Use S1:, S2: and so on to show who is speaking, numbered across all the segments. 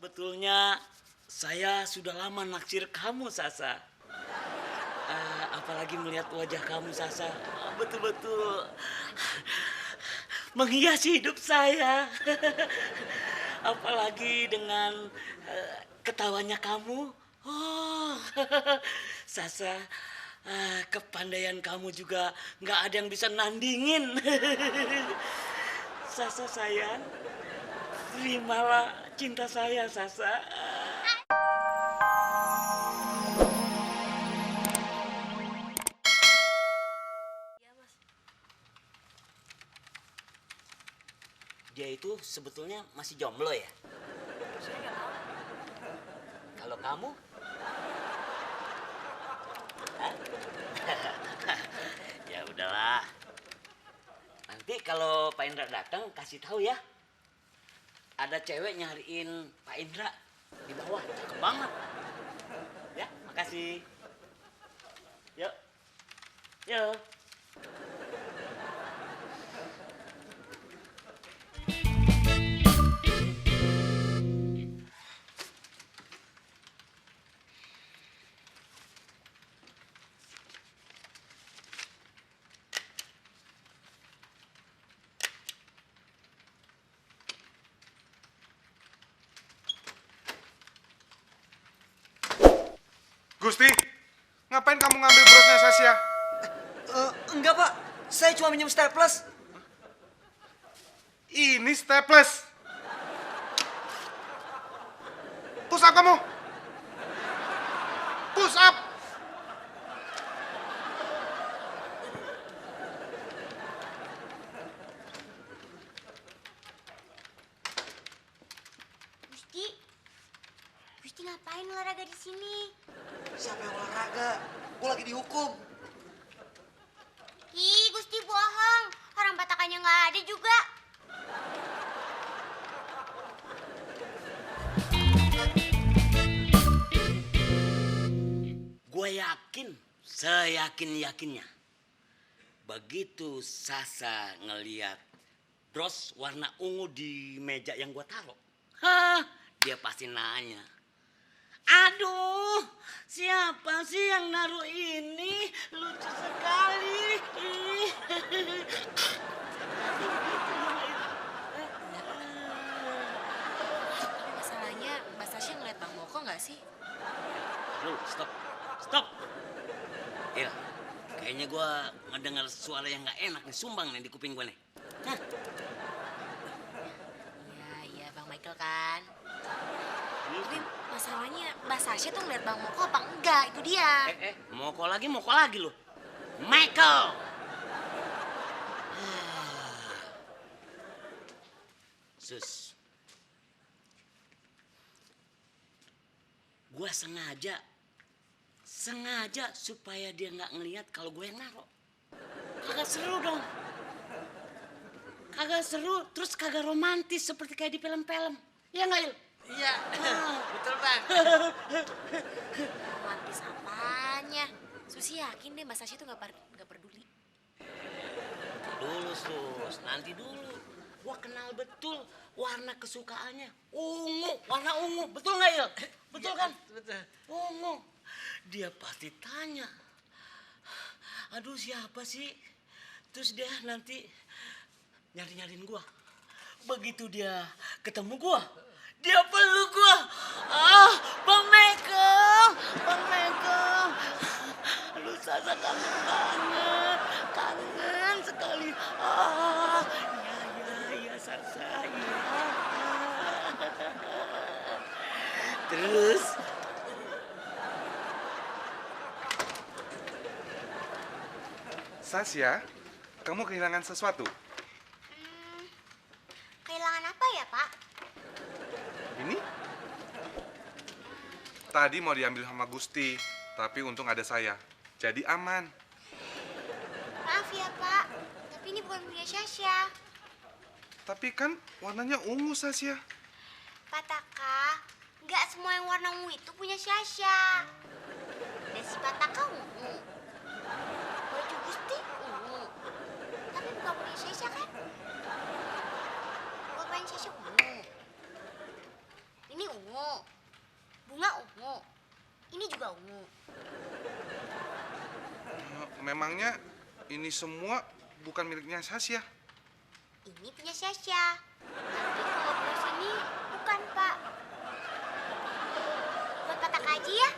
S1: Sebetulnya saya sudah lama naksir kamu, Sasa. Apalagi melihat wajah kamu, Sasa. Betul-betul menghiasi hidup saya. Apalagi dengan ketawanya kamu. Oh, Sasa, kepandaian kamu juga nggak ada yang bisa nandingin. Sasa sayang, terimalah cinta saya, Sasa.
S2: Iya, Mas.
S1: Dia itu sebetulnya masih jomblo ya?
S2: Saya nggak tahu.
S1: Kalau kamu? Hah? Ya udahlah. Nanti kalau Pak Indra datang kasih tahu ya. Ada cewek nyariin Pak Indra di bawah, cakep banget. Ya, makasih. Yuk. Yuk.
S3: Gusti, ngapain kamu ngambil brosnya Sasya?
S4: Enggak, Pak. Saya cuma minjem staples.
S3: Ini staples. Push up kamu. Push up.
S2: Gusti. Gusti ngapain olahraga di sini?
S4: Siapa yang olahraga? Gue lagi dihukum.
S2: Ih, Gusti bohong. Orang patakannya nggak ada juga.
S1: Gue yakin, seyakin-yakinnya. Begitu Sasa ngeliat bros warna ungu di meja yang gue taruh. Dia pasti nanya. Aduh, siapa sih yang naruh ini? Lucu sekali. Ih.
S2: Tapi masalahnya Mbak Sasha ngeliat Bang Moko nggak sih?
S1: Aduh, stop. Ya, kayaknya gue ngedengar suara yang nggak enak nih, sumbang nih di kuping gue nih. Hah?
S2: Iya, Bang Michael kan. Tapi masalahnya Mbak Sasha tuh ngeliat Bang Moko apa enggak? Itu dia.
S1: Moko lagi lu. Michael. Sus. Gua sengaja supaya dia nggak ngelihat kalau gue yang naruh. Kagak seru dong. Kagak seru, terus kagak romantis seperti kayak di film-film. Iya nggak, Il?
S4: Iya, betul, Bang.
S2: Romantis apanya? Susi yakin deh Mbak Sasha tuh nggak peduli.
S1: Dulu, Sus. Nanti dulu. Gua kenal betul warna kesukaannya. Warna ungu. Betul nggak, Il? Betul kan?
S4: Betul.
S1: Ungu. Dia pasti tanya. Aduh, siapa sih? Terus dia nanti nyariin gua. Begitu dia ketemu gua, dia peluk gua. Bang Michael. Aduh, Sasa kangen banget. Kangen sekali. Iya, Sasa, iya. Terus,
S3: Sasya, kamu kehilangan sesuatu?
S2: Kehilangan apa ya, Pak?
S3: Ini? Tadi mau diambil sama Gusti, tapi untung ada saya. Jadi aman.
S2: Maaf ya, Pak. Tapi ini bukan punya Sasha.
S3: Tapi kan warnanya ungu, Sasya.
S2: Pak Taka, nggak semua yang warna ungu itu punya Sasha. Dan si Pak Taka ungu. Baju Gusti ungu. Tapi bukan punya Sasha kan? Bapaknya Sasha ungu. Ini ungu.
S3: ini semua bukan miliknya Sasya.
S2: Ini punya Sasha. Tapi kalau bros ini bukan, Pak. Buat Pataka aja ya.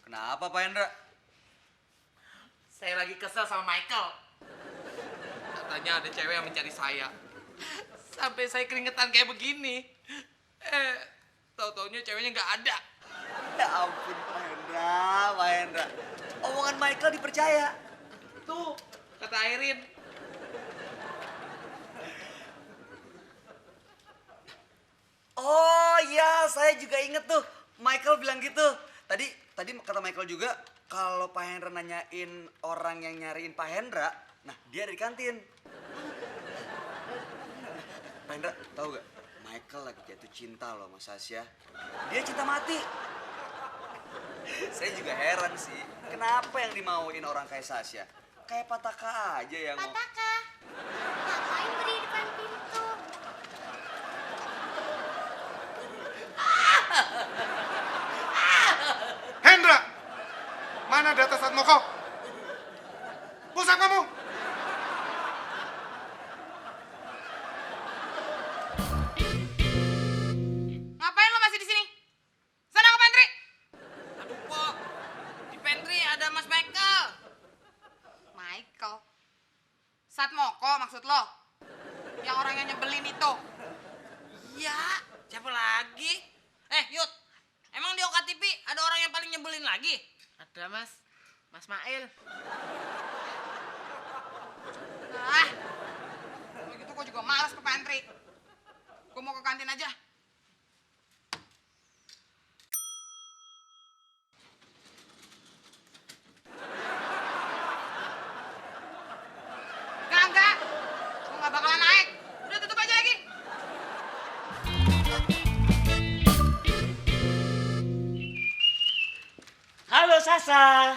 S4: Kenapa Pak Hendra?
S5: Saya lagi kesel sama Michael. Katanya ada cewek yang mencari saya. Sampai saya keringetan kayak begini. Tahu-taunya ceweknya nggak ada.
S4: Ya ampun Pak Hendra, Pak Hendra. Omongan Michael dipercaya.
S5: Tuh, kata Airin.
S4: Oh iya, saya juga inget tuh. Michael bilang gitu. Tadi kata Michael juga kalau Pak Hendra nanyain orang yang nyariin Pak Hendra, nah dia ada di kantin. Pak Hendra, tahu gak? Michael lagi jatuh cinta loh sama Sasya. Dia cinta mati. Saya juga heran sih, kenapa yang dimauin orang kayak Sasya? Kayak Pataka aja yang mau.
S2: Pataka, ngapain berdiri di depan pintu?
S3: Hendra! Mana data Satmoko? Pusat kamu!
S5: Ngapain lo masih di sini? Sana ke pantry. Aduh, Pok. Di pantry ada Mas Michael. Michael? Satmoko maksud lo? Yang orang yang nyebelin itu? Iya, siapa lagi? Yud, emang di OKTV ada orang yang paling nyebelin lagi? Ada, Mas. Mas Mail. Kalau gitu gue juga malas ke pantry. Gue mau ke kantin aja. Enggak. Gue gak bakalan naik. Udah tutup aja lagi.
S1: Halo Sasa.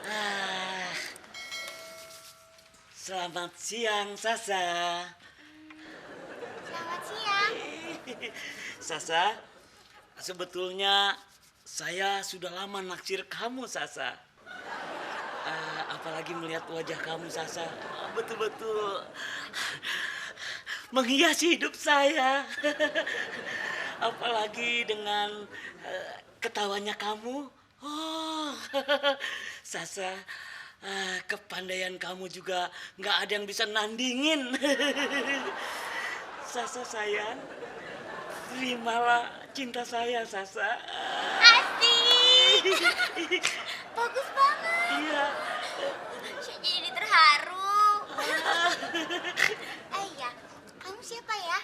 S1: Ah, selamat siang Sasa.
S2: Selamat siang.
S1: Sasa, sebetulnya saya sudah lama naksir kamu Sasa. Apalagi melihat wajah kamu Sasa, betul-betul menghiasi hidup saya. Apalagi dengan ketawanya kamu. Oh, Sasa, kepandaian kamu juga nggak ada yang bisa nandingin. Sasa sayang, terimalah cinta saya Sasa.
S2: Asik. Bagus banget.
S1: Iya.
S2: Saya jadi terharu. Iya, kamu siapa ya?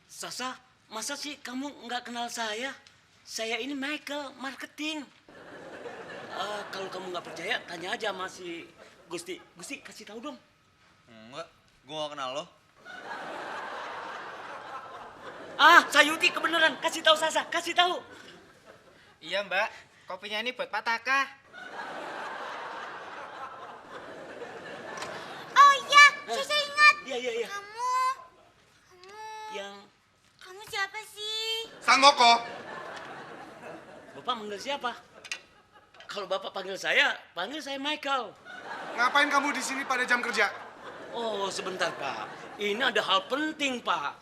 S1: Sasa, masa sih kamu nggak kenal saya? Saya ini Michael, marketing. Kalau kamu nggak percaya, tanya aja sama si Gusti. Gusti, kasih tahu dong.
S4: Enggak, gue gak kenal lo.
S1: Sayuti kebenaran. Kasih tahu Sasa, kasih tahu.
S5: Iya, Mbak. Kopinya ini buat Pataka.
S2: Oh iya, saya ingat.
S1: Iya.
S2: Kamu
S1: Yang
S2: siapa sih?
S3: Satmoko!
S1: Bapak manggil siapa? Kalau Bapak panggil saya Michael.
S3: Ngapain kamu di sini pada jam kerja?
S1: Oh, sebentar, Pak. Ini ada hal penting, Pak.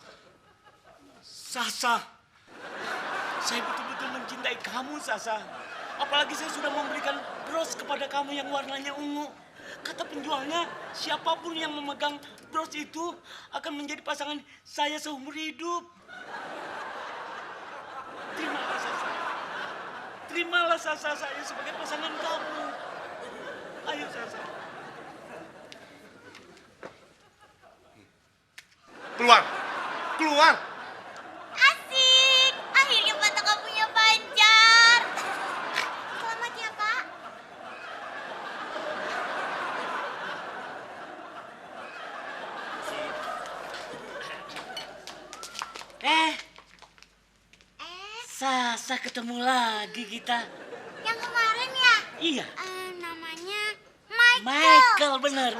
S1: Sasa, saya betul-betul mencintai kamu, Sasa. Apalagi saya sudah memberikan bros kepada kamu yang warnanya ungu. Kata penjualnya, siapapun yang memegang bros itu akan menjadi pasangan saya seumur hidup. Terimalah, Sasa. Terimalah, Sasa, saya sebagai pasangan kamu. Ayo, Sasa.
S3: Keluar!
S2: Asik. Akhirnya Pataka punya pacar. Selamat ya, Pak.
S1: Masa ketemu lagi kita?
S2: Yang kemarin ya?
S1: Iya.
S2: Namanya Michael.
S1: Michael, bener.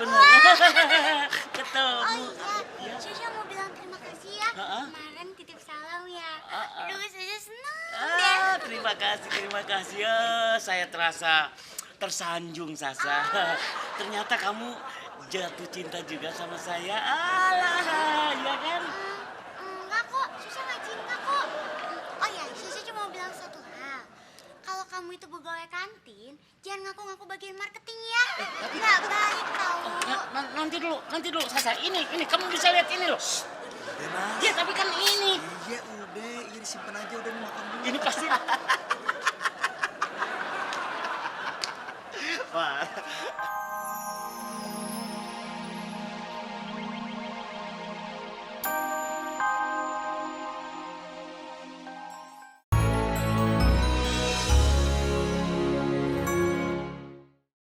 S1: Ketemu.
S2: Oh iya, Syasha mau bilang terima kasih ya.
S1: Ha-ha.
S2: Kemarin titip salam ya.
S1: Ha-ha.
S2: Aduh, Syasha senang deh.
S1: Terima kasih. Ya, saya terasa tersanjung, Sasa. Ternyata kamu jatuh cinta juga sama saya. Alah, ya kan?
S2: Enggak kok, Syasha nggak cinta kok. Oh ya, Syasha cuma mau bilang satu hal. Kalau kamu itu pegawai kantin, jangan ngaku-ngaku bagian marketing ya. Nggak baik tau.
S1: Nanti dulu, Sasa. Ini, kamu bisa lihat ini loh.
S4: Udah, Mas.
S1: Ya, tapi kan ini.
S4: Iya, udah. Iya, disimpan aja. Udah, nih, makan dulu.
S1: Ini pasti. Wah.